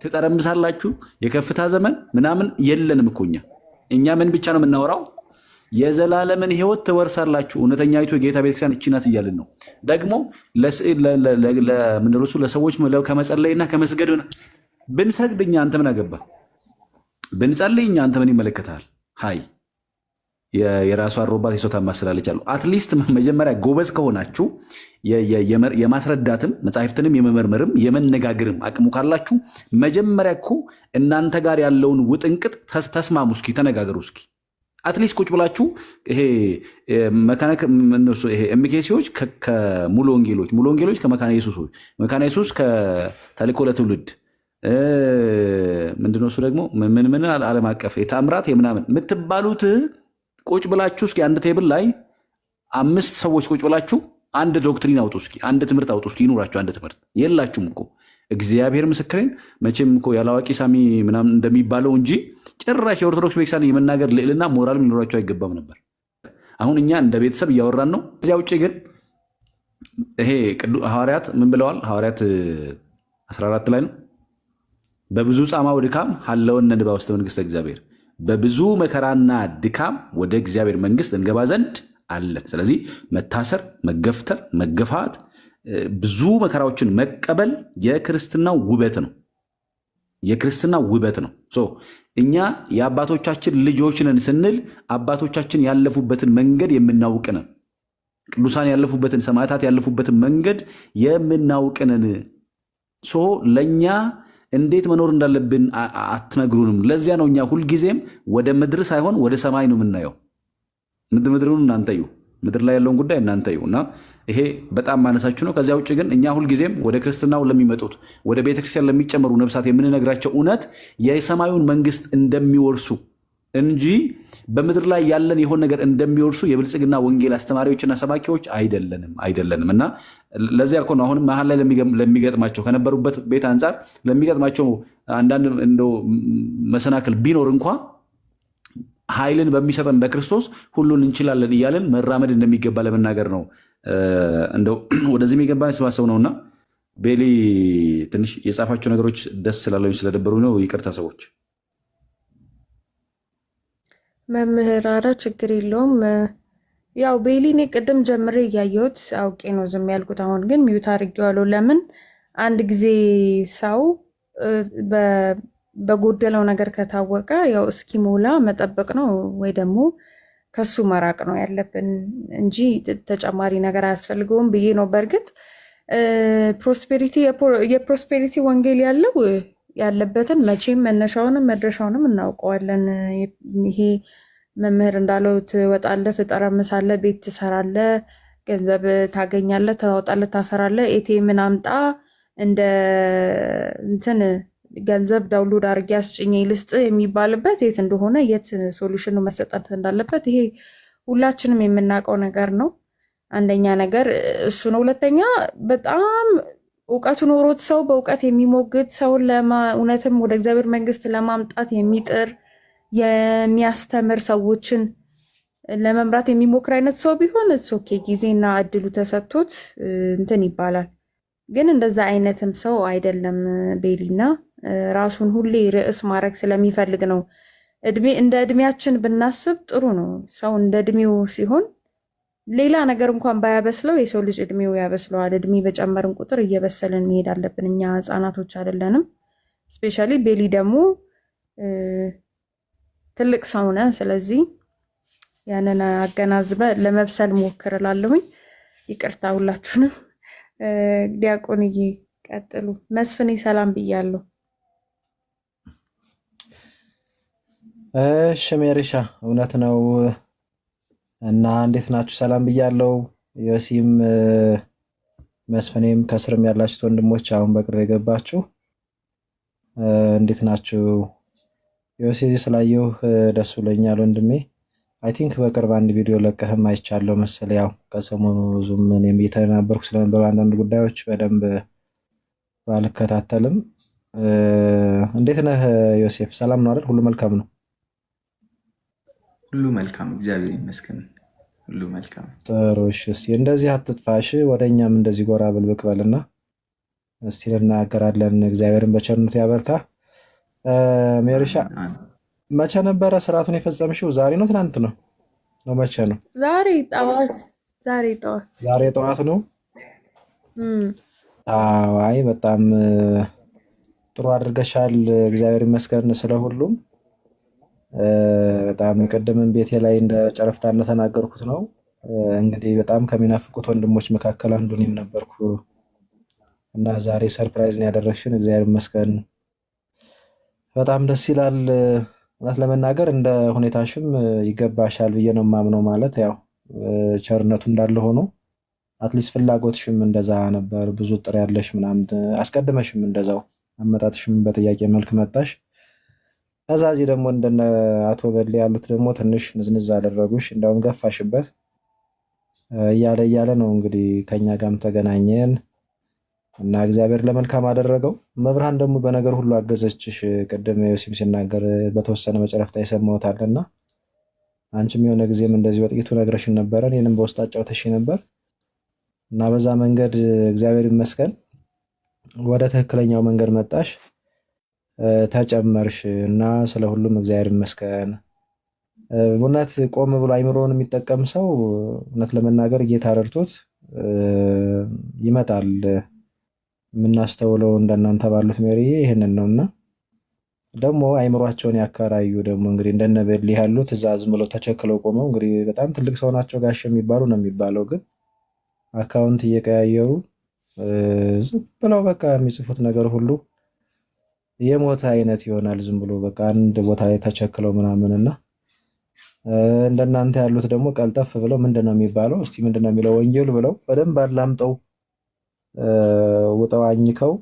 ትጠረምሳላችሁ። የከፍታ ዘመን ምናምን የለንም እኮ እኛ ምን ብቻ ነው የምናወራው? የዘላለምን ሕይወት ትወርሳላችሁ። እውነተኛይቱ የጌታ ቤተክርስቲያን እቺ ናት እያልን ነው። ደግሞ ለምንድረሱ ለሰዎች ከመጸለይና ከመስገድ ብንሰግድ እኛ አንተ ምን አገባ? ብንጸልይ እኛ አንተ ምን ይመለከታል? ሀይ የራሱ አሮባት የሰው ታማስላለች አሉ። አትሊስት መጀመሪያ ጎበዝ ከሆናችሁ የማስረዳትም መጽሐፍትንም የመመርመርም የመነጋገርም አቅሙ ካላችሁ መጀመሪያ እኮ እናንተ ጋር ያለውን ውጥንቅጥ ተስማሙ እስኪ፣ ተነጋገሩ እስኪ። አትሊስት ቁጭ ብላችሁ ይሄ ኤምኬሲዎች ከሙሉ ወንጌሎች ከመካነ ኢየሱሶች፣ መካነ ኢየሱስ ከተልእኮ ለትውልድ ምንድነው እሱ ደግሞ ምን ዓለም አቀፍ የተአምራት የምናምን የምትባሉት ቁጭ ብላችሁ እስኪ አንድ ቴብል ላይ 5 ሰዎች ቁጭ ብላችሁ አንድ ዶክትሪን አውጡ እስኪ፣ አንድ ትምህርት አውጡ እስኪ። ይኑራችሁ አንድ ትምህርት የላችሁም እኮ እግዚአብሔር ምስክሬን። መቼም እኮ ያላዋቂ ሳሚ ምናምን እንደሚባለው እንጂ ጭራሽ የኦርቶዶክስ ቤተክርስቲያን የመናገር ልዕልና ሞራልም ሊኖራቸው አይገባም ነበር። አሁን እኛ እንደ ቤተሰብ እያወራን ነው። እዚያ ውጭ ግን ይሄ ሐዋርያት ምን ብለዋል? ሐዋርያት 14 ላይ ነው በብዙ ጻማ ወድካም ሀለወነ ንባ ውስተ መንግስተ እግዚአብሔር፣ በብዙ መከራና ድካም ወደ እግዚአብሔር መንግስት እንገባ ዘንድ አለን። ስለዚህ መታሰር፣ መገፍተር፣ መገፋት፣ ብዙ መከራዎችን መቀበል የክርስትናው ውበት ነው። የክርስትና ውበት ነው። እኛ የአባቶቻችን ልጆች ነን ስንል አባቶቻችን ያለፉበትን መንገድ የምናውቅ ነን። ቅዱሳን ያለፉበትን፣ ሰማዕታት ያለፉበትን መንገድ የምናውቅ ነን። ለእኛ እንዴት መኖር እንዳለብን አትነግሩንም። ለዚያ ነው እኛ ሁልጊዜም ወደ ምድር ሳይሆን ወደ ሰማይ ነው የምናየው። ምድሩን እናንተ እዩ፣ ምድር ላይ ያለውን ጉዳይ እናንተ እዩ። እና ይሄ በጣም ማነሳችሁ ነው። ከዚያ ውጭ ግን እኛ ሁልጊዜም ወደ ክርስትናው ለሚመጡት ወደ ቤተክርስቲያን ለሚጨመሩ ነብሳት የምንነግራቸው እውነት የሰማዩን መንግስት እንደሚወርሱ እንጂ በምድር ላይ ያለን የሆነ ነገር እንደሚወርሱ የብልጽግና ወንጌል አስተማሪዎችና ሰባኪዎች አይደለንም። እና ለዚያ እኮ ነው አሁንም መሀል ላይ ለሚገጥማቸው ከነበሩበት ቤት አንጻር ለሚገጥማቸው አንዳንድ እንደው መሰናክል ቢኖር እንኳ ኃይልን በሚሰጠን በክርስቶስ ሁሉን እንችላለን እያለን መራመድ እንደሚገባ ለመናገር ነው። እንደው ወደዚህ የሚገባ ስባሰብ ነውና ቤሊ ትንሽ የጻፋቸው ነገሮች ደስ ስላለኝ ስለደበሩ ነው። ይቅርታ ሰዎች። መምህር ኧረ ችግር የለውም። ያው ቤሊ እኔ ቅድም ጀምሬ እያየሁት አውቄ ነው ዝም ያልኩት። አሁን ግን ሚዩት አድርጌዋለሁ። ለምን አንድ ጊዜ ሰው በጎደለው ነገር ከታወቀ ያው እስኪሞላ መጠበቅ ነው ወይ ደግሞ ከሱ መራቅ ነው ያለብን እንጂ ተጨማሪ ነገር አያስፈልገውም ብዬ ነው። በእርግጥ የፕሮስፔሪቲ ወንጌል ያለበትን መቼም መነሻውንም መድረሻውንም እናውቀዋለን። ይሄ መምህር እንዳለው ትወጣለህ፣ ትጠረምሳለህ፣ ቤት ትሰራለህ፣ ገንዘብ ታገኛለህ፣ ታወጣለህ፣ ታፈራለህ፣ ኤቲኤምን አምጣ እንደ እንትን ገንዘብ ዳውንሎድ አድርጌ አስጭኝ ልስጥ የሚባልበት የት እንደሆነ የት ሶሉሽኑ መሰጠት እንዳለበት ይሄ ሁላችንም የምናውቀው ነገር ነው። አንደኛ ነገር እሱ ነው። ሁለተኛ በጣም እውቀቱ ኖሮት ሰው በእውቀት የሚሞግት ሰውን እውነትም ወደ እግዚአብሔር መንግስት ለማምጣት የሚጥር የሚያስተምር ሰዎችን ለመምራት የሚሞክር አይነት ሰው ቢሆን ኦኬ፣ ጊዜና እድሉ ተሰጥቶት እንትን ይባላል። ግን እንደዛ አይነትም ሰው አይደለም ቤሊና ራሱን ሁሌ ርዕስ ማድረግ ስለሚፈልግ ነው። እንደ እድሜያችን ብናስብ ጥሩ ነው። ሰው እንደ እድሜው ሲሆን ሌላ ነገር እንኳን ባያበስለው የሰው ልጅ እድሜው ያበስለዋል። እድሜ በጨመርን ቁጥር እየበሰልን መሄድ አለብን። እኛ ህፃናቶች አይደለንም። ስፔሻሊ ቤሊ ደግሞ ትልቅ ሰው ነህ። ስለዚህ ያንን አገናዝበ ለመብሰል ሞክር እላለሁኝ። ይቅርታ ሁላችሁንም። ዲያቆንዬ ቀጥሉ። መስፍኔ ሰላም ብያለሁ። እሺ ሜሪሻ እውነት ነው። እና እንዴት ናችሁ? ሰላም ብያለሁ። ዮሲም መስፍኔም ከስርም ያላችሁት ወንድሞች አሁን በቅርብ የገባችሁ እንዴት ናችሁ? ዮሲ ስላየሁ ደስ ብሎኛል ወንድሜ። አይ ቲንክ በቅርብ አንድ ቪዲዮ ለቀህም አይቻለሁ መሰለ። ያው ከሰሞኑ ዙም እኔም እየተነበርኩ ስለነበሩ አንዳንድ ጉዳዮች በደንብ ባልከታተልም እንዴት ነህ ዮሴፍ? ሰላም ነው አይደል? ሁሉ መልካም ነው? ሁሉ መልካም እግዚአብሔር ይመስገን፣ ሁሉ መልካም። ጥሩ። እሺ እንደዚህ አትጥፋሽ፣ ወደኛም እንደዚህ ጎራ ብልብቅ በልና እስቲ እንናገራለን። እግዚአብሔርን በቸርነቱ ያበርታ። ሜርሻ መቼ ነበረ ስርዓቱን የፈጸምሽው? ዛሬ ነው ትናንት ነው መቼ ነው? ዛሬ ጠዋት። ዛሬ ጠዋት ነው። አይ በጣም ጥሩ አድርገሻል። እግዚአብሔር ይመስገን ስለሁሉም። በጣም ቅድምም ቤቴ ላይ እንደ ጨረፍታ እንደተናገርኩት ነው። እንግዲህ በጣም ከሚናፍቁት ወንድሞች መካከል አንዱ እኔም ነበርኩ እና ዛሬ ሰርፕራይዝ ነው ያደረግሽን። እግዚአብሔር ይመስገን። በጣም ደስ ይላል። እውነት ለመናገር እንደ ሁኔታሽም ይገባሻል ብዬ ነው የማምነው። ማለት ያው ቸርነቱ እንዳለ ሆኖ አትሊስት ፍላጎትሽም እንደዛ ነበር። ብዙ ጥሪ ያለሽ ምናምን አስቀድመሽም እንደዛው አመጣጥሽም በጥያቄ መልክ መጣሽ። ከዛ እዚህ ደግሞ እንደነ አቶ በሌ ያሉት ደግሞ ትንሽ ንዝንዝ አደረጉሽ፣ እንደውም ገፋሽበት። እያለ ነው እንግዲህ ከኛ ጋርም ተገናኘን እና እግዚአብሔር ለመልካም አደረገው። መብርሃን ደግሞ በነገር ሁሉ አገዘችሽ። ቅድም ዮሲም ሲናገር በተወሰነ መጨረፍታ የሰማሁታልና አንቺም የሆነ ጊዜም እንደዚህ በጥቂቱ ነግረሽን ነበረ፣ እኔንም በውስጥ አጫውተሽ ነበር እና በዛ መንገድ እግዚአብሔር ይመስገን ወደ ትክክለኛው መንገድ መጣሽ፣ ተጨመርሽ እና ስለ ሁሉም እግዚአብሔር ይመስገን። እውነት ቆም ብሎ አይምሮውን የሚጠቀም ሰው እውነት ለመናገር ጌታ ረድቶት ይመጣል። የምናስተውለው እንደናንተ ባሉት ሜሪ ይህንን ነውና ደግሞ አይምሯቸውን ያከራዩ ደግሞ እንግዲህ እንደነበል ያሉት እዛ ዝም ብለው ተቸክለው ቆመው እንግዲህ በጣም ትልቅ ሰው ናቸው ጋሽ የሚባሉ ነው የሚባለው፣ ግን አካውንት እየቀያየሩ ዝም ብለው በቃ የሚጽፉት ነገር ሁሉ የሞተ አይነት ይሆናል። ዝም ብሎ በቃ አንድ ቦታ ላይ ተቸክለው ምናምንና እንደናንተ ያሉት ደግሞ ቀልጠፍ ብለው ምንድነው የሚባለው? እስቲ ምንድነው የሚለው ወንጌሉ ብለው በደንብ አላምጠው ውጠው አኝከው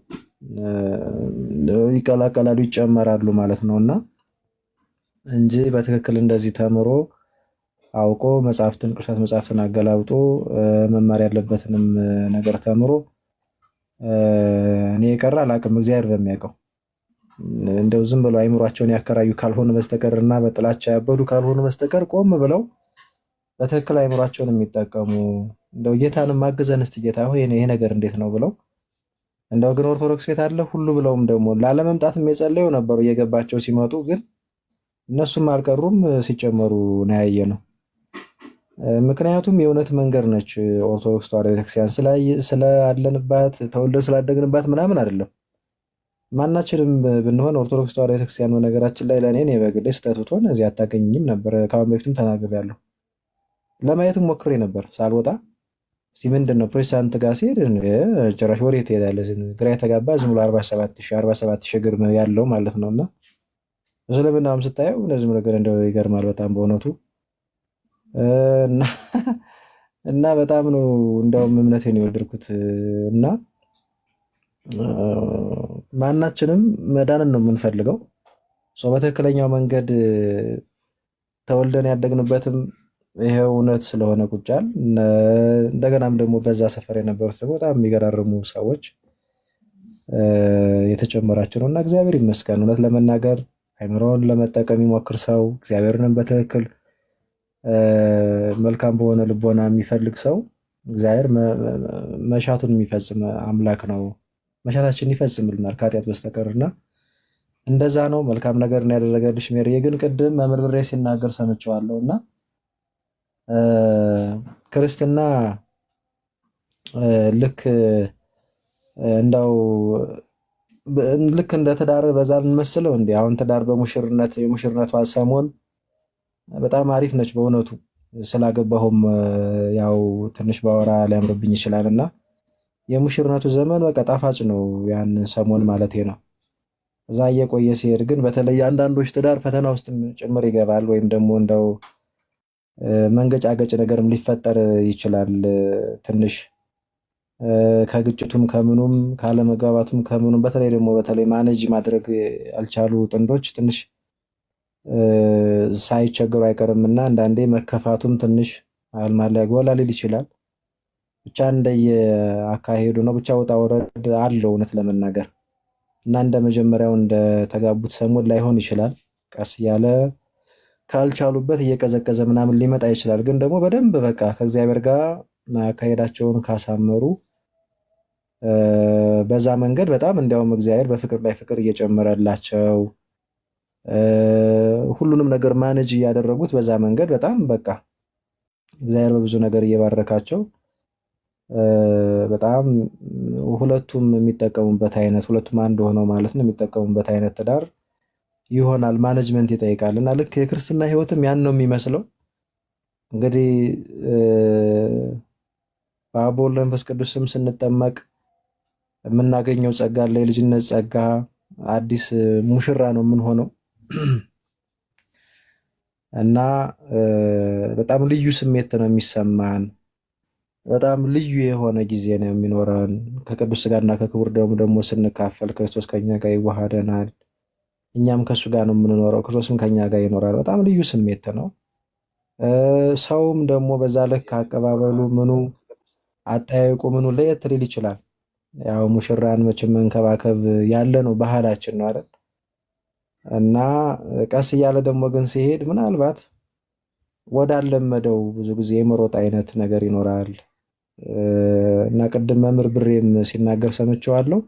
ይቀላቀላሉ፣ ይጨመራሉ ማለት ነውና እንጂ በትክክል እንደዚህ ተምሮ አውቆ መጽሐፍትን ቅዱሳት መጽሐፍትን አገላብጦ መማር ያለበትንም ነገር ተምሮ እኔ የቀረ አላቅም እግዚአብሔር በሚያውቀው እንደው ዝም ብለው አይምሯቸውን ያከራዩ ካልሆነ በስተቀርና በጥላቻ ያበዱ ካልሆነ በስተቀር ቆም ብለው በትክክል አይምሯቸውን የሚጠቀሙ እንደው ጌታንም ማገዘን እስቲ ጌታ ሆይ ይሄ ነገር እንዴት ነው ብለው እንደው ግን ኦርቶዶክስ ቤት አለ ሁሉ ብለውም ደግሞ ላለመምጣትም የጸለዩ ነበሩ እየገባቸው ሲመጡ፣ ግን እነሱም አልቀሩም ሲጨመሩ ነው ያየነው። ምክንያቱም የእውነት መንገድ ነች ኦርቶዶክስ ተዋሕዶ ቤተክርስቲያን። ስላለንባት ተወልደን ስላደግንባት ምናምን አይደለም። ማናችንም ብንሆን ኦርቶዶክስ ተዋሕዶ ቤተክርስቲያን በነገራችን ላይ ለእኔ በግሌ ስህተት ብትሆን እዚህ አታገኝም ነበር። ከአሁን በፊትም ተናግሬያለሁ። ለማየትም ሞክሬ ነበር ሳልወጣ። እስቲ ምንድን ነው ፕሮቴስታንት ጋር ሲሄድ ጭራሽ ወሬት ትሄዳለህ? ግራ የተጋባ ዝም ብሎ 47,000 እግር ያለው ማለት ነው። እና እስልምናም ስታየው እነዚህም ነገር እንደው ይገርማል በጣም በእውነቱ እና በጣም ነው እንደውም እምነቴን የወደድኩት እና ማናችንም መዳንን ነው የምንፈልገው። ሰው በትክክለኛው መንገድ ተወልደን ያደግንበትም ይሄው እውነት ስለሆነ ቁጫል። እንደገናም ደግሞ በዛ ሰፈር የነበሩት ደግሞ በጣም የሚገራርሙ ሰዎች የተጨመራቸው ነው እና እግዚአብሔር ይመስገን። እውነት ለመናገር አይምሮውን ለመጠቀም የሚሞክር ሰው እግዚአብሔርንም በትክክል መልካም በሆነ ልቦና የሚፈልግ ሰው እግዚአብሔር መሻቱን የሚፈጽም አምላክ ነው። መሻታችን ይፈጽምልናል ከኃጢአት በስተቀርና እንደዛ ነው። መልካም ነገር ነው ያደረገልሽ ሜሪ። ግን ቅድም መምህር ብሬ ሲናገር ሰምቼዋለሁና ክርስትና ልክ እንደው ልክ እንደ ትዳር በዛ እንመስለው እንዴ? አሁን ትዳር የሙሽርነቷ ሰሞን በጣም አሪፍ ነች በእውነቱ። ስላገባሁም ያው ትንሽ ባወራ ሊያምርብኝ ይችላልና የሙሽርነቱ ዘመን በቃ ጣፋጭ ነው፣ ያንን ሰሞን ማለቴ ነው። እዛ እየቆየ ሲሄድ ግን በተለይ አንዳንዶች ትዳር ፈተና ውስጥ ጭምር ይገባል፣ ወይም ደግሞ እንደው መንገጫገጭ ነገርም ሊፈጠር ይችላል። ትንሽ ከግጭቱም ከምኑም ካለመግባባቱም ከምኑም በተለይ ማኔጅ ማድረግ ያልቻሉ ጥንዶች ትንሽ ሳይቸገሩ አይቀርምና አንዳንዴ መከፋቱም ትንሽ አልማል ላይ ጎላ ሊል ይችላል። ብቻ እንደየ አካሄዱ ነው። ብቻ ወጣ ወረድ አለው እውነት ለመናገር እና እንደ መጀመሪያው እንደ ተጋቡት ሰሞን ላይሆን ይችላል። ቀስ እያለ ካልቻሉበት እየቀዘቀዘ ምናምን ሊመጣ ይችላል። ግን ደግሞ በደንብ በቃ ከእግዚአብሔር ጋር አካሄዳቸውን ካሳመሩ በዛ መንገድ በጣም እንዲያውም እግዚአብሔር በፍቅር ላይ ፍቅር እየጨመረላቸው ሁሉንም ነገር ማኔጅ እያደረጉት በዛ መንገድ በጣም በቃ እግዚአብሔር በብዙ ነገር እየባረካቸው በጣም ሁለቱም የሚጠቀሙበት አይነት ሁለቱም አንድ ሆነው ማለት ነው የሚጠቀሙበት አይነት ትዳር ይሆናል። ማኔጅመንት ይጠይቃል እና ልክ የክርስትና ህይወትም ያን ነው የሚመስለው። እንግዲህ በአብ በወልድ በመንፈስ ቅዱስ ስም ስንጠመቅ የምናገኘው ጸጋ አለ፣ የልጅነት ጸጋ፣ አዲስ ሙሽራ ነው የምንሆነው እና በጣም ልዩ ስሜት ነው የሚሰማን። በጣም ልዩ የሆነ ጊዜ ነው የሚኖረን። ከቅዱስ ሥጋና ከክቡር ደሙ ደግሞ ስንካፈል ክርስቶስ ከኛ ጋር ይዋሃደናል፣ እኛም ከሱ ጋር ነው የምንኖረው፣ ክርስቶስም ከኛ ጋር ይኖራል። በጣም ልዩ ስሜት ነው። ሰውም ደግሞ በዛ ልክ አቀባበሉ ምኑ አጠያየቁ ምኑ ለየት ሊል ይችላል። ያው ሙሽራን መቼም መንከባከብ ያለ ነው ባህላችን ነው አይደል? እና ቀስ እያለ ደግሞ ግን ሲሄድ ምናልባት ወዳለመደው ብዙ ጊዜ የመሮጥ አይነት ነገር ይኖራል። እና ቅድም መምህር ብሬም ሲናገር ሰምቼዋለሁ።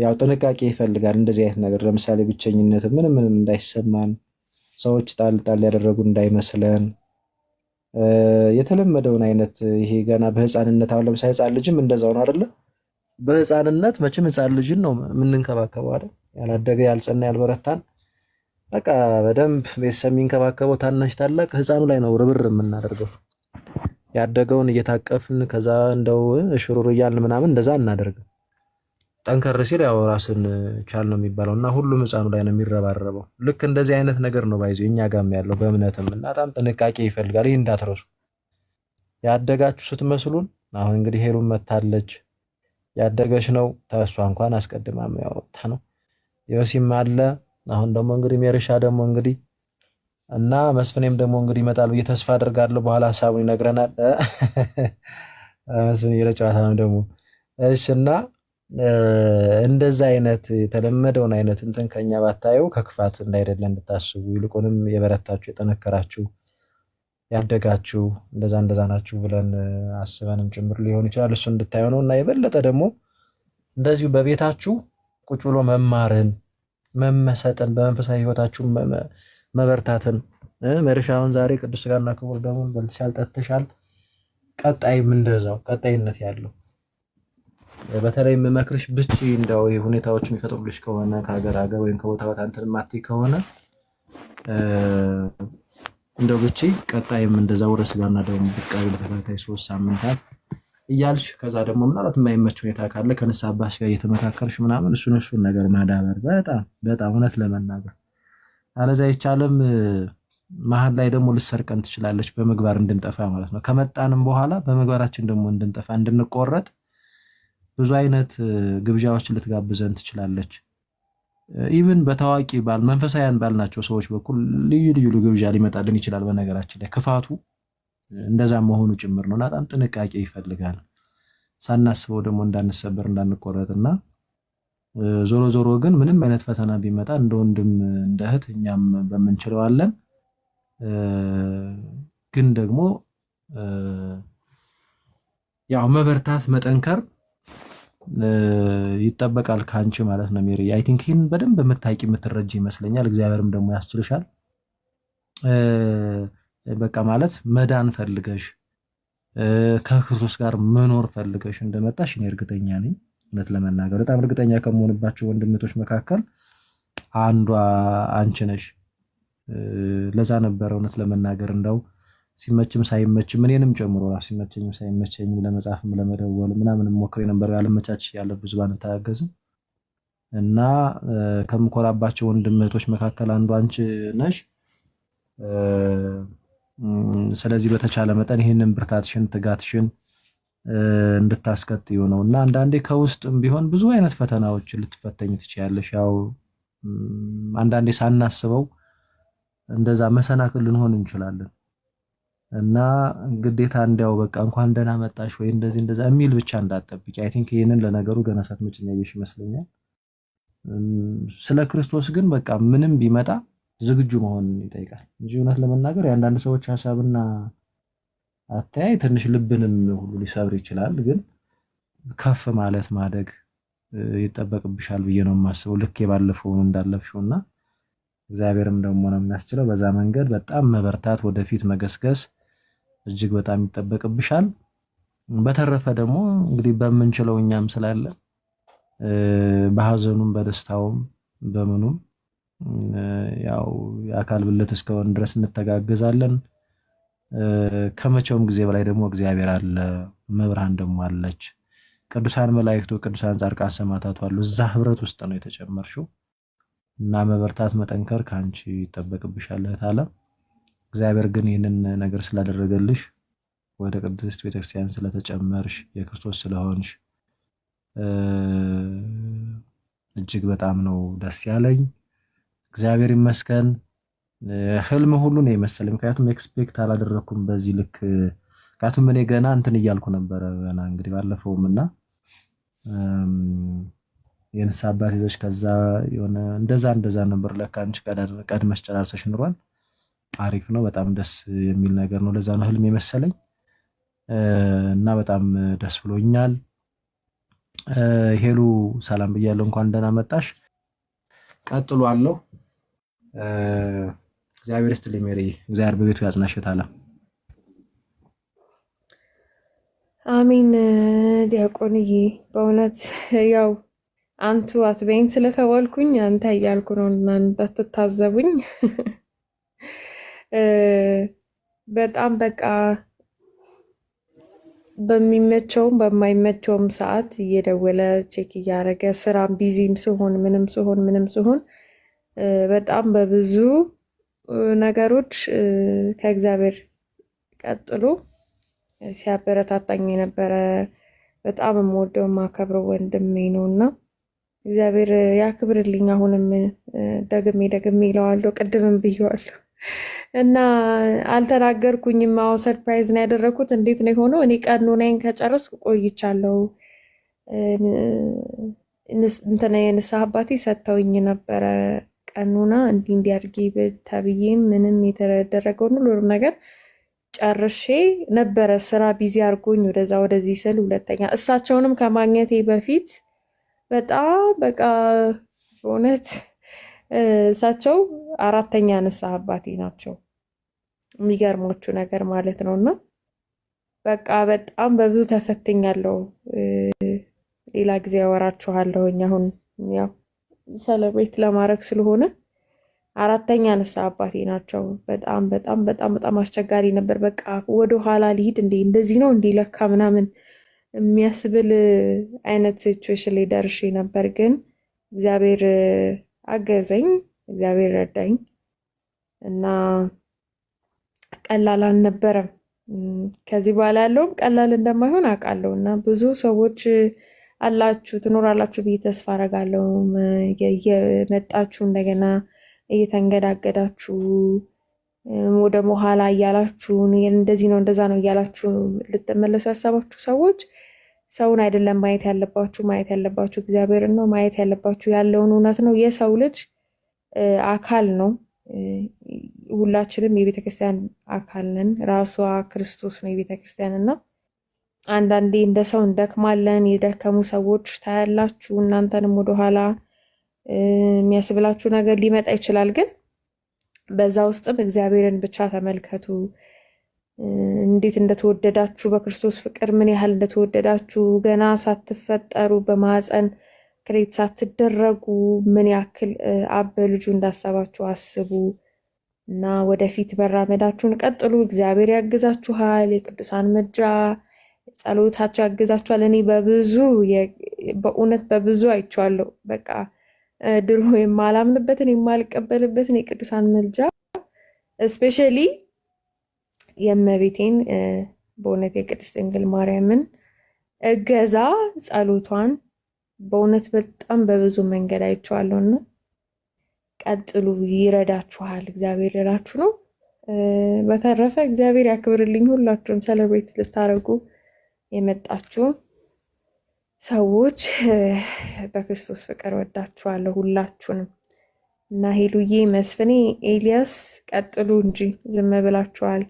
ያው ጥንቃቄ ይፈልጋል እንደዚህ አይነት ነገር። ለምሳሌ ብቸኝነት ምንም እንዳይሰማን፣ ሰዎች ጣል ጣል ያደረጉ እንዳይመስለን፣ የተለመደውን አይነት ይሄ ገና በህፃንነት አሁን ለምሳሌ ህፃን ልጅም እንደዛው ነው አይደለ? በህፃንነት መቼም ህፃን ልጅን ነው የምንንከባከበው አይደል? ያላደገ ያልጸና ያልበረታን በቃ በደንብ ቤተሰብ የሚንከባከበው ታናሽ ታላቅ ህፃኑ ላይ ነው ርብር የምናደርገው። ያደገውን እየታቀፍን ከዛ እንደው ሽሩሩ እያልን ምናምን እንደዛ እናደርግም። ጠንከር ሲል ያው ራስን ቻል ነው የሚባለው እና ሁሉም ህፃኑ ላይ ነው የሚረባረበው። ልክ እንደዚህ አይነት ነገር ነው ባይዞ እኛ ጋርም ያለው በእምነትም እና በጣም ጥንቃቄ ይፈልጋል። ይህ እንዳትረሱ። ያደጋችሁ ስትመስሉን አሁን እንግዲህ ሄሉን መታለች ያደገች ነው ተሷ እንኳን አስቀድማ ያወጣ ነው። ዮሲም አለ አሁን ደግሞ እንግዲህ ሜርሻ ደግሞ እንግዲህ እና መስፍኔም ደግሞ እንግዲህ ይመጣል ብዬ ተስፋ አደርጋለሁ። በኋላ ሐሳቡን ይነግረናል። መስፍኔ ለጨዋታ ነው ደግሞ እሺ። እና እንደዛ አይነት የተለመደውን አይነት እንትን ከኛ ባታየው ከክፋት እንዳይደለ እንድታስቡ፣ ይልቁንም የበረታችሁ የጠነከራችሁ ያደጋችሁ እንደዛ ናችሁ ብለን አስበንም ጭምር ሊሆን ይችላል እሱ እንድታየው ነው። እና የበለጠ ደግሞ እንደዚሁ በቤታችሁ ቁጭ ብሎ መማርን መመሰጥን በመንፈሳዊ ህይወታችሁ መበርታትን መርሻውን ዛሬ ቅዱስ ሥጋና ክቡር ደሙን በልተሻል ጠጥተሻል፣ ቀጣይም እንደዛው ቀጣይነት ያለው በተለይ የምመክርሽ ብቻ እንደው ሁኔታዎች የሚፈጥሩልሽ ከሆነ ከሀገር ወይም ከቦታ ቦታ እንትን ማትይ ከሆነ እንደው ብቻ ቀጣይም እንደዛው ወደ ሥጋና ደሙ ብትቀርቢ ለተከታታይ 3 ሳምንታት እያልሽ ከዛ ደግሞ ምናልባት የማይመች ሁኔታ ካለ ከንስሐ አባትሽ ጋር እየተመካከርሽ ምናምን እሱን ነገር ማዳበር በጣም እውነት ለመናገር አለዛ ይቻለም መሀል ላይ ደግሞ ልሰርቀን ትችላለች፣ በምግባር እንድንጠፋ ማለት ነው። ከመጣንም በኋላ በምግባራችን ደግሞ እንድንጠፋ እንድንቆረጥ ብዙ አይነት ግብዣዎችን ልትጋብዘን ትችላለች። ኢቭን በታዋቂ ባል መንፈሳውያን ባልናቸው ሰዎች በኩል ልዩ ልዩ ግብዣ ሊመጣልን ይችላል። በነገራችን ላይ ክፋቱ እንደዛ መሆኑ ጭምር ነው። በጣም ጥንቃቄ ይፈልጋል። ሳናስበው ደግሞ እንዳንሰበር እንዳንቆረጥና ዞሮ ዞሮ ግን ምንም አይነት ፈተና ቢመጣ እንደ ወንድም እንደ እህት እኛም በምንችለው አለን። ግን ደግሞ ያው መበርታት መጠንከር ይጠበቃል ካንቺ ማለት ነው። ሜሪ አይ ቲንክ ይህን በደንብ የምታውቂ የምትረጂ ይመስለኛል። እግዚአብሔርም ደግሞ ያስችልሻል። በቃ ማለት መዳን ፈልገሽ ከክርስቶስ ጋር መኖር ፈልገሽ እንደመጣሽ እኔ እርግጠኛ ነኝ። እውነት ለመናገር በጣም እርግጠኛ ከመሆንባቸው ወንድምቶች መካከል አንዷ አንቺ ነሽ። ለዛ ነበር እውነት ለመናገር እንደው ሲመችም ሳይመችም እኔንም ጨምሮ ሲመቸኝም ሳይመቸኝም ለመጻፍም ለመደወል ምናምን ሞክሬ ነበር። ያለመቻች ያለ ብዙ ባንታገዝም እና ከምኮራባቸው ወንድምቶች መካከል አንዷ አንቺ ነሽ። ስለዚህ በተቻለ መጠን ይህንን ብርታትሽን ትጋትሽን እንድታስቀጥዩ ነው እና አንዳንዴ ከውስጥም ቢሆን ብዙ አይነት ፈተናዎች ልትፈተኝ ትችያለሽ። ያው አንዳንዴ ሳናስበው እንደዛ መሰናክል ልንሆን እንችላለን እና ግዴታ እንዲያው በቃ እንኳን ደህና መጣሽ ወይ እንደዚህ እንደዛ የሚል ብቻ እንዳትጠብቂ። አይ ቲንክ ይሄንን ለነገሩ ገና ሳትመጪ ያየሽ ይመስለኛል። ስለ ክርስቶስ ግን በቃ ምንም ቢመጣ ዝግጁ መሆን ይጠይቃል እንጂ እውነት ለመናገር የአንዳንድ ሰዎች ሐሳብና አታይ ትንሽ ልብንም ሁሉ ሊሰብር ይችላል። ግን ከፍ ማለት ማደግ ይጠበቅብሻል ብዬ ነው የማስበው። ልክ የባለፈው እንዳለፍሽውና እግዚአብሔርም ደግሞ ነው የሚያስችለው። በዛ መንገድ በጣም መበርታት፣ ወደፊት መገስገስ እጅግ በጣም ይጠበቅብሻል። በተረፈ ደግሞ እንግዲህ በምንችለው እኛም ስላለ በሐዘኑም በደስታውም በምኑም ያው የአካል ብልት እስከሆን ድረስ እንተጋገዛለን። ከመቼውም ጊዜ በላይ ደግሞ እግዚአብሔር አለ፣ መብርሃን ደግሞ አለች፣ ቅዱሳን መላእክቱ፣ ቅዱሳን ጻድቃን ሰማዕታቱ አሉ። እዛ ህብረት ውስጥ ነው የተጨመርሽው እና መበርታት መጠንከር ካንቺ ይጠበቅብሻል እህት ዓለም። እግዚአብሔር ግን ይህንን ነገር ስላደረገልሽ ወደ ቅድስት ቤተክርስቲያን ስለተጨመርሽ የክርስቶስ ስለሆንሽ እጅግ በጣም ነው ደስ ያለኝ። እግዚአብሔር ይመስገን። ህልም ሁሉ ነው የመሰለኝ፣ ምክንያቱም ኤክስፔክት አላደረኩም በዚህ ልክ። ምክንያቱም እኔ ገና እንትን እያልኩ ነበረ ገና እንግዲህ ባለፈውም እና የንስሐ አባት ይዘሽ ከዛ የሆነ እንደዛ ነበር። ለካ አንቺ ቀድመሽ ጨራርሰሽ ኑሯል። አሪፍ ነው፣ በጣም ደስ የሚል ነገር ነው። ለዛ ነው ህልም የመሰለኝ እና በጣም ደስ ብሎኛል። ሄሉ ሰላም ብያለሁ፣ እንኳን ደህና መጣሽ። ቀጥሉ አለው። እግዚአብሔር ይስጥልኝ ሜሪ፣ እግዚአብሔር በቤቱ ያጽናሽ ታላ። አሜን። ዲያቆንዬ በእውነት ያው አንቱ አትበይኝ ስለተባልኩኝ አንተ እያልኩ ነው እና እንዳትታዘቡኝ። በጣም በቃ በሚመቸውም በማይመቸውም ሰዓት እየደወለ ቼክ እያደረገ ስራም ቢዚም ሲሆን ምንም ሲሆን በጣም በብዙ ነገሮች ከእግዚአብሔር ቀጥሎ ሲያበረታታኝ የነበረ በጣም የምወደው የማከብረው ወንድሜ ነውና እግዚአብሔር ያክብርልኝ። አሁንም ደግሜ ይለዋለሁ፣ ቅድምም ብየዋለሁ እና አልተናገርኩኝም። አዎ ሰርፕራይዝ ነው ያደረኩት። እንዴት ነው የሆነው? እኔ ቀኖናዬን ከጨረስኩ ቆይቻለሁ። እንትና የንስሐ አባቴ ሰጥተውኝ ነበረ ቀኖና እንዲያርጊ ተብዬም ምንም የተደረገውን ሁሉንም ነገር ጨርሼ ነበረ። ስራ ቢዚ አድርጎኝ ወደዛ ወደዚህ ስል ሁለተኛ እሳቸውንም ከማግኘቴ በፊት በጣም በቃ በእውነት እሳቸው አራተኛ ንስሐ አባቴ ናቸው። የሚገርማችሁ ነገር ማለት ነው። እና በቃ በጣም በብዙ ተፈትኛለሁ። ሌላ ጊዜ ያወራችኋለሁኝ። አሁን ያው ሰለብሬት ለማድረግ ስለሆነ አራተኛ ንስሐ አባቴ ናቸው። በጣም በጣም በጣም በጣም አስቸጋሪ ነበር። በቃ ወደኋላ ሊሄድ እንደዚህ ነው ለካ ምናምን የሚያስብል አይነት ሲቹዌሽን ላይ ደርሼ ነበር። ግን እግዚአብሔር አገዘኝ፣ እግዚአብሔር ረዳኝ እና ቀላል አልነበረም። ከዚህ በኋላ ያለውም ቀላል እንደማይሆን አውቃለሁ እና ብዙ ሰዎች አላችሁ ትኖራላችሁ ብዬ ተስፋ አደርጋለሁ። እየመጣችሁ እንደገና እየተንገዳገዳችሁ ወደ ኋላ እያላችሁ እንደዚህ ነው እንደዛ ነው እያላችሁ ልትመለሱ ያሰባችሁ ሰዎች ሰውን አይደለም ማየት ያለባችሁ እግዚአብሔርን ነው ማየት ያለባችሁ። ያለውን እውነት ነው። የሰው ልጅ አካል ነው። ሁላችንም የቤተክርስቲያን አካል ነን። ራሷ ክርስቶስ ነው የቤተክርስቲያን እና አንዳንዴ እንደ ሰው እንደክማለን። የደከሙ ሰዎች ታያላችሁ። እናንተንም ወደኋላ የሚያስብላችሁ ነገር ሊመጣ ይችላል። ግን በዛ ውስጥም እግዚአብሔርን ብቻ ተመልከቱ። እንዴት እንደተወደዳችሁ በክርስቶስ ፍቅር ምን ያህል እንደተወደዳችሁ ገና ሳትፈጠሩ በማህፀን ክሬት ሳትደረጉ ምን ያክል አብ በልጁ እንዳሰባችሁ አስቡ እና ወደፊት መራመዳችሁን ቀጥሉ። እግዚአብሔር ያግዛችኋል። የቅዱሳን ምልጃ ጸሎታቸው ያግዛችኋል። እኔ በእውነት በብዙ አይቼዋለሁ። በቃ ድሮ የማላምንበትን የማልቀበልበትን የቅዱሳን ምልጃ እስፔሻሊ የእመቤቴን በእውነት የቅድስት ድንግል ማርያምን እገዛ ጸሎቷን በእውነት በጣም በብዙ መንገድ አይቼዋለሁና ቀጥሉ፣ ይረዳችኋል። እግዚአብሔር ይረዳችሁ ነው። በተረፈ እግዚአብሔር ያክብርልኝ። ሁላችሁም ሰለብሬት ልታደርጉ የመጣችሁ ሰዎች በክርስቶስ ፍቅር ወዳችኋለሁ ሁላችሁንም እና ሄሉዬ፣ መስፍኔ፣ ኤልያስ ቀጥሉ እንጂ ዝም ብላችኋል።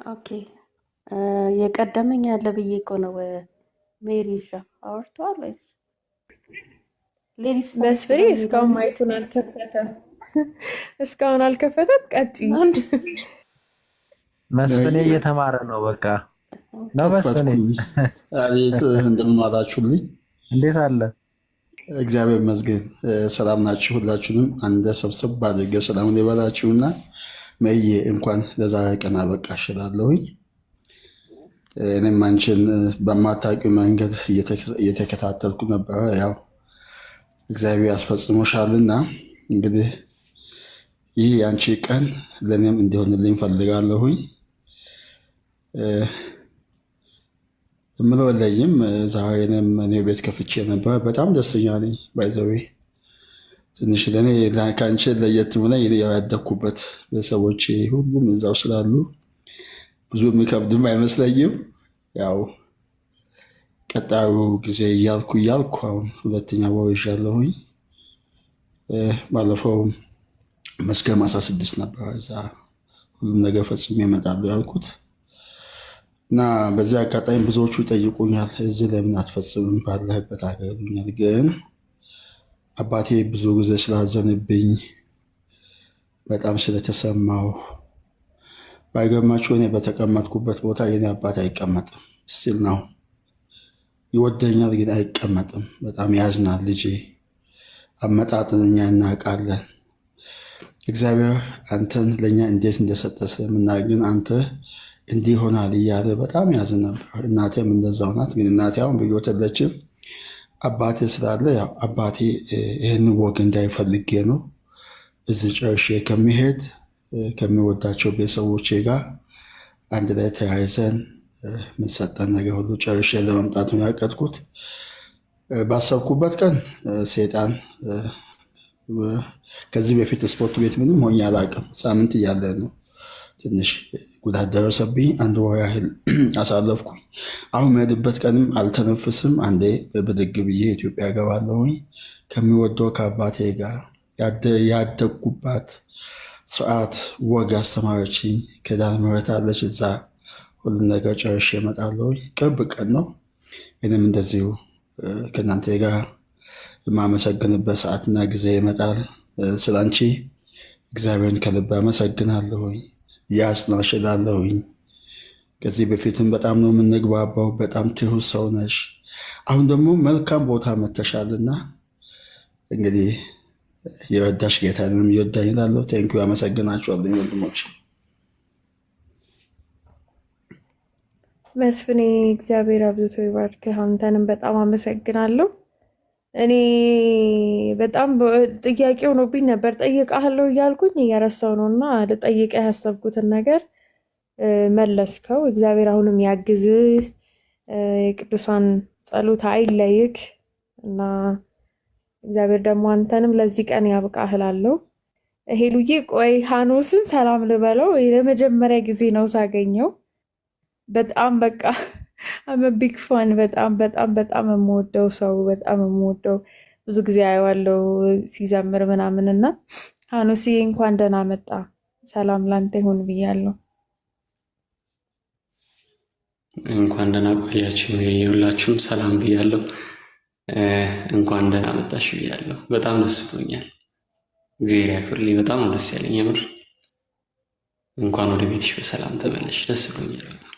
ኦኬ የቀደመኝ ያለ ብዬ እኮ ነው። ሜሪሻ አወርተዋል ወይስ ሌዲስ ፈርስት መስፍኔ ነው እስካሁን የሚለው? ማየቱን አልከፈተም። እስካሁን አልከፈተም። ቀጥይ። መስፍኔ እየተማረ ነው። በቃ ነው መስፍኔ። ከፈትኩኝ። አቤት እንደምን ዋላችሁልኝ? እንዴት አለ? እግዚአብሔር ይመስገን። ሰላም ናችሁ? ሁላችሁንም አንደ ሰብሰብ አድርገ ሰላሙን የበላችሁና መዬ እንኳን ለዛሬ ቀን አበቃሽ እላለሁኝ። እኔም አንቺን በማታውቂው መንገድ እየተከታተልኩ ነበረ። ያው እግዚአብሔር ያስፈጽሞሻልና እንግዲህ ይህ የአንቺ ቀን ለእኔም እንዲሆንልኝ ፈልጋለሁኝ። የምለው ለይም ዛሬ እኔ ቤት ከፍቼ ነበረ። በጣም ደስተኛ ነኝ። ባይዘዌ ትንሽ ለእኔ ከአንቺ ለየት ብለ ያደግኩበት ቤተሰቦቼ ሁሉም እዛው ስላሉ ብዙ የሚከብድም አይመስለኝም። ያው ቀጣዩ ጊዜ እያልኩ አሁን 2ኛ ወር ይዣለሁኝ። ባለፈው መስከረም 16 ነበር እዛ ሁሉም ነገር ፈጽሜ እመጣለሁ ያልኩት እና በዚህ አጋጣሚ ብዙዎቹ ይጠይቁኛል፣ እዚህ ለምን አትፈጽምም ባለህበት ሀገር ይሉኛል። ግን አባቴ ብዙ ጊዜ ስላዘንብኝ በጣም ስለተሰማው ባይገርማችሁ እኔ በተቀመጥኩበት ቦታ የኔ አባት አይቀመጥም። ስቲል ነው ይወደኛል፣ ግን አይቀመጥም። በጣም ያዝናል። ልጄ አመጣጥን እኛ እናውቃለን። እግዚአብሔር አንተን ለእኛ እንዴት እንደሰጠ ስለምናውቅ ግን አንተ እንዲህ ይሆናል እያለ በጣም ያዝን ነበር። እናቴም እንደዛው ናት። ግን እናቴ አሁን በሕይወት የለችም። አባቴ ስላለ ያው አባቴ ይህን ወግ እንዳይፈልጌ ነው እዚህ ጨርሼ ከሚሄድ ከሚወዳቸው ቤተሰቦቼ ጋር አንድ ላይ ተያይዘን የምንሰጠን ነገር ሁሉ ጨርሼ ለመምጣት ነው ያቀድኩት። ባሰብኩበት ቀን ሴጣን ከዚህ በፊት ስፖርት ቤት ምንም ሆኜ አላውቅም። ሳምንት እያለ ነው ትንሽ ጉዳት ደረሰብኝ። 1 ወር ያህል አሳለፍኩኝ። አሁን የምሄድበት ቀንም አልተነፍስም። አንዴ ብድግ ብዬ ኢትዮጵያ ገባለሁኝ ከሚወደው ከአባቴ ጋር ያደግኩባት ስርዓት ወግ አስተማረችኝ ኪዳነ ምሕረት አለች። እዛ ሁሉም ነገር ጨርሼ እመጣለሁ። ቅርብ ቀን ነው። እኔም እንደዚሁ ከእናንተ ጋር የማመሰግንበት ሰዓትና ጊዜ ይመጣል። ስላንቺ እግዚአብሔርን ከልብ አመሰግናለሁኝ። ያጽናሽ እላለሁኝ። ከዚህ በፊትም በጣም ነው የምንግባባው። በጣም ትሁት ሰው ነሽ። አሁን ደግሞ መልካም ቦታ መተሻልና እንግዲህ የወዳሽ ጌታንም ይወዳኝ እላለሁ። ቴንኪው አመሰግናችኋለሁ ወንድሞች። መስፍኔ እግዚአብሔር አብዝቶ ይባርክህ። አንተንም በጣም አመሰግናለሁ። እኔ በጣም ጥያቄ ሆኖብኝ ነበር ጠይቃለሁ እያልኩኝ እየረሳው ነው እና ልጠይቅህ ያሰብኩትን ነገር መለስከው። እግዚአብሔር አሁንም ያግዝህ፣ የቅዱሳን ጸሎት አይለይክ እና እግዚአብሔር ደግሞ አንተንም ለዚህ ቀን ያብቃህ እላለሁ። ሄሉዬ ቆይ ሀኖስን ሰላም ልበለው። ለመጀመሪያ ጊዜ ነው ሳገኘው። በጣም በቃ ቢግ ፋን በጣም በጣም በጣም የምወደው ሰው በጣም የምወደው ብዙ ጊዜ አየዋለሁ ሲዘምር ምናምን እና ሀኖስዬ እንኳን ደህና መጣ። ሰላም ላንተ ይሁን ብያለሁ። እንኳን ደህና ቆያችሁ። ሁላችሁም ሰላም ብያለሁ። እንኳን ደህና መጣሽ ብያለሁ። በጣም ደስ ብሎኛል። እግዚአብሔር ያክብርልኝ። በጣም ነው ደስ ያለኝ የምር። እንኳን ወደ ቤትሽ በሰላም ተመለሽ። ደስ ብሎኛል በጣም።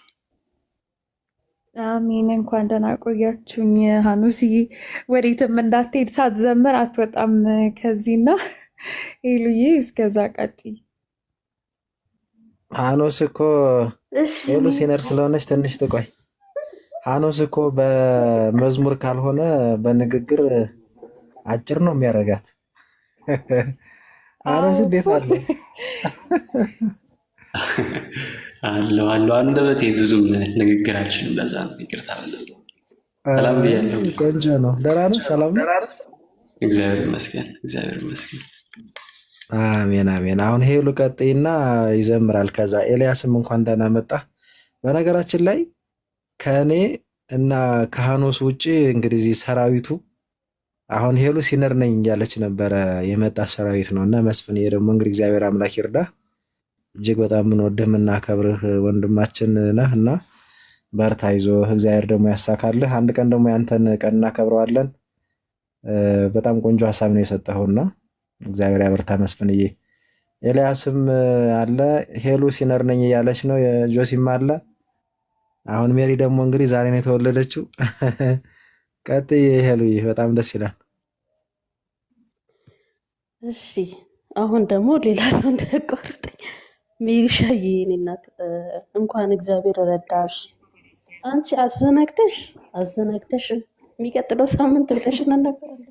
አሜን። እንኳን ደህና ቆያችሁኝ። ሀኖስዬ ወዴትም እንዳትሄድ ሳትዘምር አትወጣም ከዚህና ሄሉዬ እስከዛ ቀጥይ። ሀኖስ እኮ ሄሉ ሲነር ስለሆነች ትንሽ ትቆይ። ሀኖስ እኮ በመዝሙር ካልሆነ በንግግር አጭር ነው የሚያረጋት። ሀኖስ እንዴት አለ? አለው አንደበቴ ብዙም ንግግር አልችልም። ለዛ ነው ይቅርታ። ሰላም ብያለሁ። ቆንጆ ነው። ደህና ነው። ሰላም ነው። እግዚአብሔር ይመስገን። እግዚአብሔር ይመስገን። አሜን አሜን። አሁን ሄሉ ቀጥይና ይዘምራል። ከዛ ኤልያስም እንኳን ደህና መጣ። በነገራችን ላይ ከእኔ እና ከሀኖስ ውጭ እንግዲህ እዚህ ሰራዊቱ አሁን ሄሉ ሲነር ነኝ እያለች ነበረ የመጣ ሰራዊት ነው እና መስፍን ደግሞ እንግዲህ እግዚአብሔር አምላክ ይርዳ። እጅግ በጣም የምንወድህ የምናከብርህ ወንድማችን ነህ እና በርታ፣ ይዞህ እግዚአብሔር ደግሞ ያሳካልህ። አንድ ቀን ደግሞ ያንተን ቀን እናከብረዋለን። በጣም ቆንጆ ሀሳብ ነው የሰጠኸውና እግዚአብሔር ያበርታ መስፍንዬ። ኤልያስም አለ፣ ሄሉ ሲነር ነኝ እያለች ነው። ጆሲም አለ። አሁን ሜሪ ደግሞ እንግዲህ ዛሬ ነው የተወለደችው። ቀጥይ ሄሉዬ፣ በጣም ደስ ይላል። እሺ አሁን ደግሞ ሌላ ሰው እንዳያቋርጠኝ። ሜሪሻዬ የኔ እናት እንኳን እግዚአብሔር ረዳሽ። አንቺ አዘናግተሽ የሚቀጥለው ሳምንት ብለሽን አልነበረም?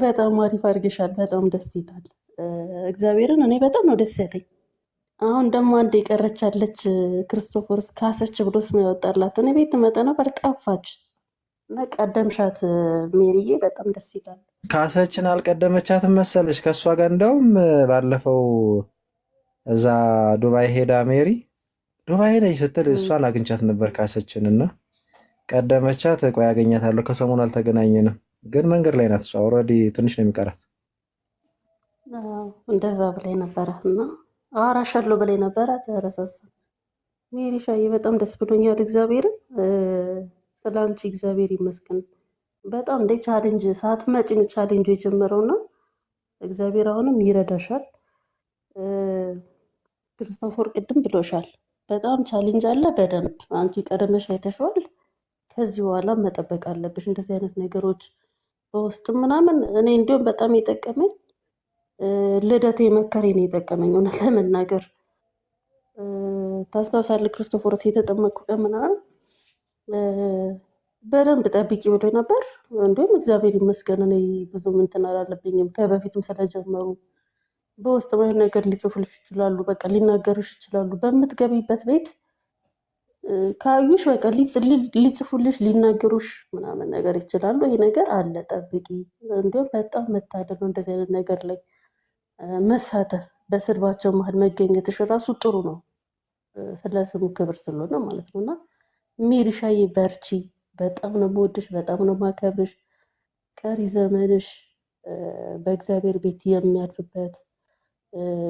በጣም አሪፍ አድርገሻል። በጣም ደስ ይላል። እግዚአብሔርን እኔ በጣም ነው ደስ ያለኝ። አሁን ደግሞ አንድ የቀረች ያለች ክርስቶፎርስ ካሰች ብሎ ስም ያወጣላት እኔ ቤት መጠ ነበር ጠፋች እና ቀደምሻት ሜሪዬ፣ በጣም ደስ ይላል። ካሰችን አልቀደመቻትም መሰለች ከእሷ ጋር እንደውም ባለፈው እዛ ዱባይ ሄዳ ሜሪ ዱባይ ላይ ስትል እሷን አግኝቻት ነበር ካሰችን እና ቀደመቻት። ቆይ ያገኛታለሁ፣ ከሰሞኑ አልተገናኘንም ግን መንገድ ላይ ናት እሷ። ኦልሬዲ ትንሽ ነው የሚቀራት። እንደዛ ብላይ ነበረ እና አወራሻለሁ ብላይ ነበረ ተረሳሳ። ሜሪ ሻዬ በጣም ደስ ብሎኛል። እግዚአብሔርን ስለ አንቺ እግዚአብሔር ይመስገን። በጣም እንደ ቻሌንጅ ሳትመጪ ነው ቻሌንጁ የጀመረውና እግዚአብሔር አሁንም ይረዳሻል። ክርስቶፎር ቅድም ብሎሻል፣ በጣም ቻሌንጅ አለ። በደንብ አንቺ ቀደመሽ አይተሽዋል። ከዚህ በኋላ መጠበቅ አለብሽ እንደዚህ አይነት ነገሮች በውስጥም ምናምን። እኔ እንዲሁም በጣም የጠቀመኝ ልደቴ መከሬ ነው የጠቀመኝ። እውነት ለመናገር ታስታውሳለህ? ክርስቶፎሮስ የተጠመቁ ቀን ምናምን በደንብ ጠብቂ ብሎ ነበር። እንዲሁም እግዚአብሔር ይመስገን እኔ ብዙም እንትን አላለብኝም። ከበፊትም ስለጀመሩ በውስጥ ማለት ነገር ሊጽፉልሽ ይችላሉ፣ በቃ ሊናገሩሽ ይችላሉ። በምትገቢበት ቤት ካዩሽ በቃ ሊጽፉልሽ ሊናገሩሽ ምናምን ነገር ይችላሉ። ይሄ ነገር አለ፣ ጠብቂ። እንዲሁም በጣም መታደል ነው እንደዚህ አይነት ነገር ላይ መሳተፍ። በስድባቸው መሀል መገኘትሽ ራሱ ጥሩ ነው፣ ስለ ስሙ ክብር ስለሆነ ማለት ነው። እና ሜሪሻዬ በርቺ፣ በጣም ነው የምወድሽ፣ በጣም ነው የማከብርሽ። ቀሪ ዘመንሽ በእግዚአብሔር ቤት የሚያልፍበት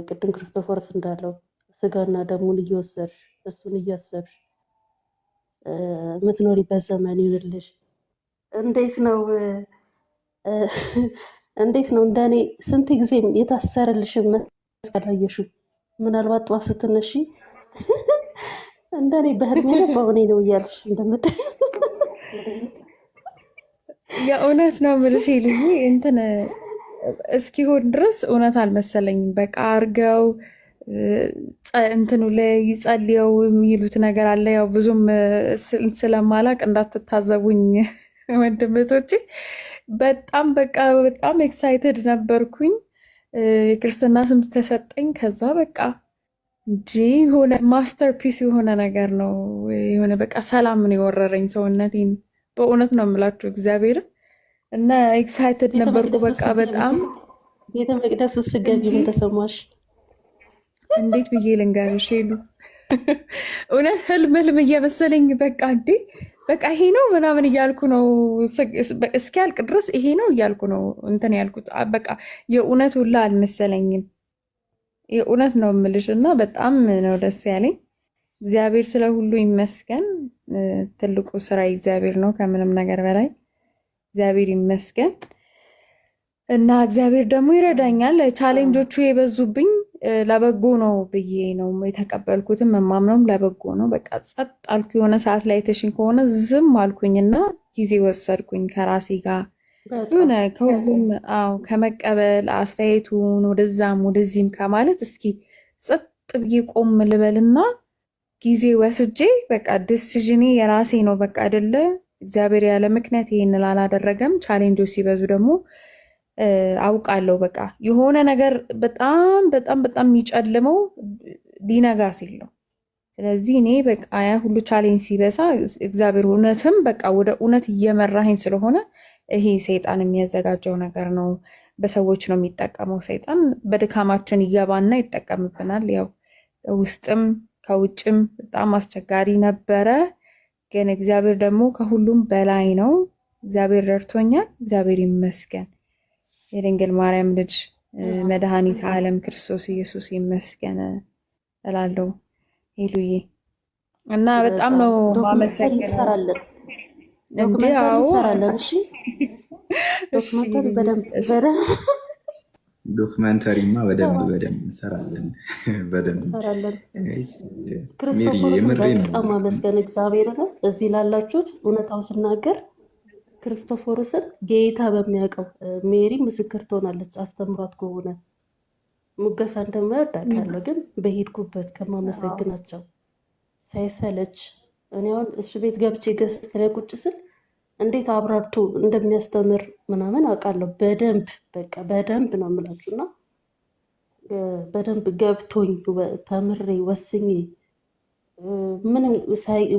ቅድም ክርስቶፎርስ እንዳለው ስጋና ደሙን እየወሰድሽ እሱን እያሰብሽ የምትኖሪበት ዘመን ይሁንልሽ። እንዴት ነው እንደኔ ስንት ጊዜ የታሰረልሽን መስቀል አየሽው? ምናልባት ጠዋት ስትነሺ እንደኔ በህልሜ ነው በሆኔ ነው እያልሽ እንደምታይ የእውነት ነው የምልሽ ልዩ እንትን እስኪሆን ድረስ እውነት አልመሰለኝም። በቃ አርገው እንትኑ ላይ ይጸልየው የሚሉት ነገር አለ። ያው ብዙም ስለማላቅ እንዳትታዘቡኝ ወንድምቶቼ። በጣም በቃ በጣም ኤክሳይትድ ነበርኩኝ። የክርስትና ስም ተሰጠኝ። ከዛ በቃ እንጂ የሆነ ማስተርፒስ የሆነ ነገር ነው። የሆነ በቃ ሰላም ነው የወረረኝ ሰውነቴን። በእውነት ነው የምላችሁ እግዚአብሔርን እና ኤክሳይትድ ነበርኩ። በቃ በጣም ቤተ መቅደስ ውስጥ ስትገቢ ምን ተሰማሽ? እንዴት ብዬ ልንገርሽ ሄሉ፣ እውነት ህልም እየመሰለኝ በቃ እንዴ በቃ ይሄ ነው ምናምን እያልኩ ነው እስኪያልቅ ድረስ ይሄ ነው እያልኩ ነው እንትን ያልኩት። በቃ የእውነት ሁላ አልመሰለኝም። የእውነት ነው የምልሽ እና በጣም ነው ደስ ያለኝ። እግዚአብሔር ስለ ሁሉ ይመስገን። ትልቁ ስራ እግዚአብሔር ነው ከምንም ነገር በላይ እግዚአብሔር ይመስገን። እና እግዚአብሔር ደግሞ ይረዳኛል። ቻሌንጆቹ የበዙብኝ ለበጎ ነው ብዬ ነው የተቀበልኩትም የማምነውም ለበጎ ነው። በቃ ጸጥ አልኩ። የሆነ ሰዓት ላይ ተሽኝ ከሆነ ዝም አልኩኝና ጊዜ ወሰድኩኝ ከራሴ ጋር የሆነ ከሁሉም ከመቀበል አስተያየቱን ወደዛም ወደዚህም ከማለት እስኪ ጸጥ ብዬ ቆም ልበልና ጊዜ ወስጄ በቃ ዲሲዥኔ የራሴ ነው በቃ አይደለ እግዚአብሔር ያለ ምክንያት ይሄን አላደረገም። ቻሌንጆች ሲበዙ ደግሞ አውቃለሁ በቃ የሆነ ነገር በጣም በጣም በጣም የሚጨልመው ሊነጋ ሲል ነው። ስለዚህ እኔ በቃ ያ ሁሉ ቻሌንጅ ሲበዛ እግዚአብሔር እውነትም በቃ ወደ እውነት እየመራኸኝ ስለሆነ ይሄ ሰይጣን የሚያዘጋጀው ነገር ነው። በሰዎች ነው የሚጠቀመው። ሰይጣን በድካማችን ይገባና ይጠቀምብናል። ያው ውስጥም ከውጭም በጣም አስቸጋሪ ነበረ። ግን እግዚአብሔር ደግሞ ከሁሉም በላይ ነው። እግዚአብሔር ረድቶኛል። እግዚአብሔር ይመስገን የድንግል ማርያም ልጅ መድኃኒተ ዓለም ክርስቶስ ኢየሱስ ይመስገን እላለሁ። ሄሉዬ እና በጣም ነው ዶክመንተሪ ማመሰግነው። እንሰራለን፣ እንዴ ዶክመንተሪ አዎ እንሰራለን። እሺ እሺ ዶክመንተሪ በደንብ እሺ ዶክመንተሪማ በደንብ እንሰራለን፣ በደንብ እንሰራለን። ሜሪ ክርስቶፎርስን የምሬ ነው። በጣም አመስገን እግዚአብሔርን። እዚህ ላላችሁት እውነታውን ስናገር ክርስቶፎርስን ጌታ በሚያውቀው ሜሪ ምስክር ትሆናለች። አስተምሯት ከሆነ ሙገሳ እንደማይወድ አውቃለሁ፣ ግን በሄድኩበት ከማመሰግናቸው ሳይሰለች እኔ አሁን እሱ ቤት ገብቼ ገስት ላይ ቁጭ ስል እንዴት አብራርቶ እንደሚያስተምር ምናምን አውቃለሁ። በደንብ በቃ በደንብ ነው የምላችሁ እና በደንብ ገብቶኝ ተምሬ ወስኜ ምንም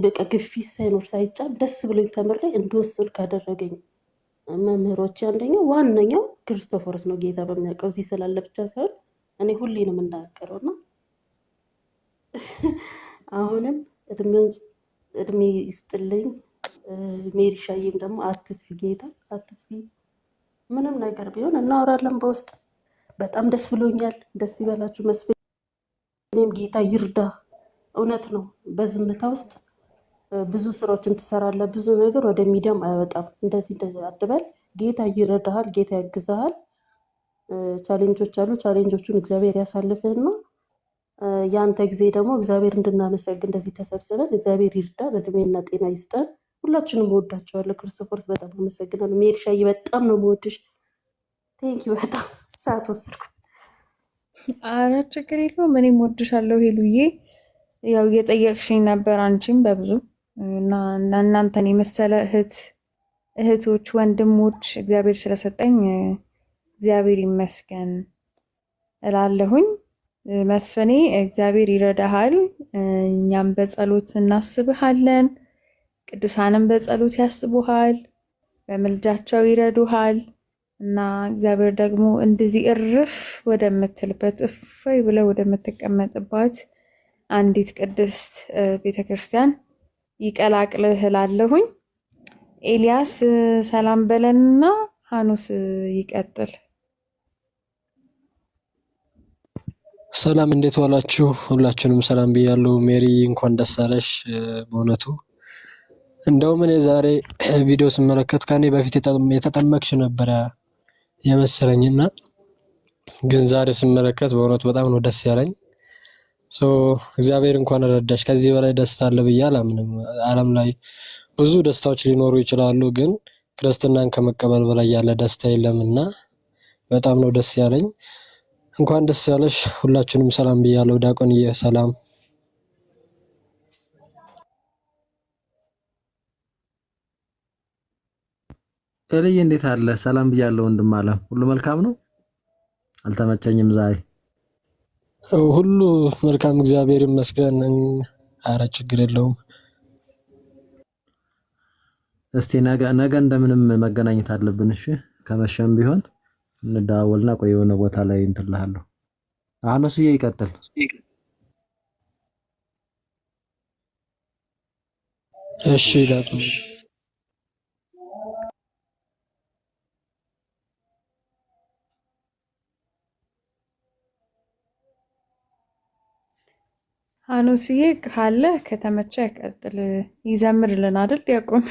በቃ ግፊት ሳይኖር ሳይጫን ደስ ብሎኝ ተምሬ እንድወስን ካደረገኝ መምህሮች አንደኛው ዋነኛው ክርስቶፎርስ ነው። ጌታ በሚያውቀው እዚህ ስላለ ብቻ ሳይሆን እኔ ሁሌ ነው የምናገረው እና አሁንም እድሜ ይስጥልኝ። ሜሪሻዬም ደግሞ አትጥፊ፣ ጌታ አትጥፊ። ምንም ነገር ቢሆን እናወራለን በውስጥ። በጣም ደስ ብሎኛል። ደስ ይበላችሁ። መስፍኔም ጌታ ይርዳ። እውነት ነው፣ በዝምታ ውስጥ ብዙ ስራዎችን ትሰራለህ። ብዙ ነገር ወደ ሚዲያም አይወጣም። እንደዚህ አትበል። ጌታ ይረዳሃል፣ ጌታ ያግዛሃል። ቻሌንጆች አሉ። ቻሌንጆቹን እግዚአብሔር ያሳልፍህና የአንተ ጊዜ ደግሞ እግዚአብሔር እንድናመሰግን እንደዚህ ተሰብስበን እግዚአብሔር ይርዳ፣ እድሜና ጤና ይስጠን። ሁላችንም እወዳቸዋለሁ። ክርስቶፎርስ በጣም አመሰግናለሁ። ሜሪሻዬ በጣም ነው የምወድሽ። ቴንኪ በጣም ሰዓት ወሰድኩ። አረ ችግር የለውም። እኔም እወድሻለሁ ሄሉዬ። ያው እየጠየቅሽኝ ነበር አንቺም በብዙ እና እናንተን የመሰለ እህቶች ወንድሞች እግዚአብሔር ስለሰጠኝ እግዚአብሔር ይመስገን እላለሁኝ። መስፍኔ እግዚአብሔር ይረዳሃል። እኛም በጸሎት እናስብሃለን። ቅዱሳንም በጸሎት ያስቡሃል፣ በምልጃቸው ይረዱሃል እና እግዚአብሔር ደግሞ እንደዚህ እርፍ ወደምትልበት እፎይ ብለው ወደምትቀመጥባት አንዲት ቅድስት ቤተክርስቲያን ይቀላቅልህ እላለሁኝ። ኤልያስ ሰላም በለንና ሐኑስ ይቀጥል። ሰላም እንዴት ዋላችሁ? ሁላችሁንም ሰላም ብያለሁ። ሜሪ እንኳን ደስ አለሽ። በእውነቱ እንደውም እኔ ዛሬ ቪዲዮ ስመለከት ከኔ በፊት የተጠመቅሽ ነበረ የመሰለኝና ግን ዛሬ ስመለከት በእውነቱ በጣም ነው ደስ ያለኝ። እግዚአብሔር እንኳን ረዳሽ። ከዚህ በላይ ደስታ አለ ብዬ አላምንም። ዓለም ላይ ብዙ ደስታዎች ሊኖሩ ይችላሉ፣ ግን ክርስትናን ከመቀበል በላይ ያለ ደስታ የለምና በጣም ነው ደስ ያለኝ። እንኳን ደስ ያለሽ። ሁላችሁንም ሰላም ብያለሁ። ዲያቆንዬ ሰላም። ኤልዬ እንዴት አለ? ሰላም ብያለሁ ወንድም አለም። ሁሉ መልካም ነው? አልተመቸኝም ዛሬ። ሁሉ መልካም እግዚአብሔር ይመስገን። አረ ችግር የለውም። እስቲ ነገ እንደምንም መገናኘት አለብን። እሺ ከመሸም ቢሆን እንደዋወልና ቆይ የሆነ ቦታ ላይ እንትልሃለሁ። ሐኑስዬ ይቀጥል። እሺ ዳግም ሐኑስዬ ካለ ከተመቸ ይቀጥል። ይዘምርልን አይደል ዲያቆን?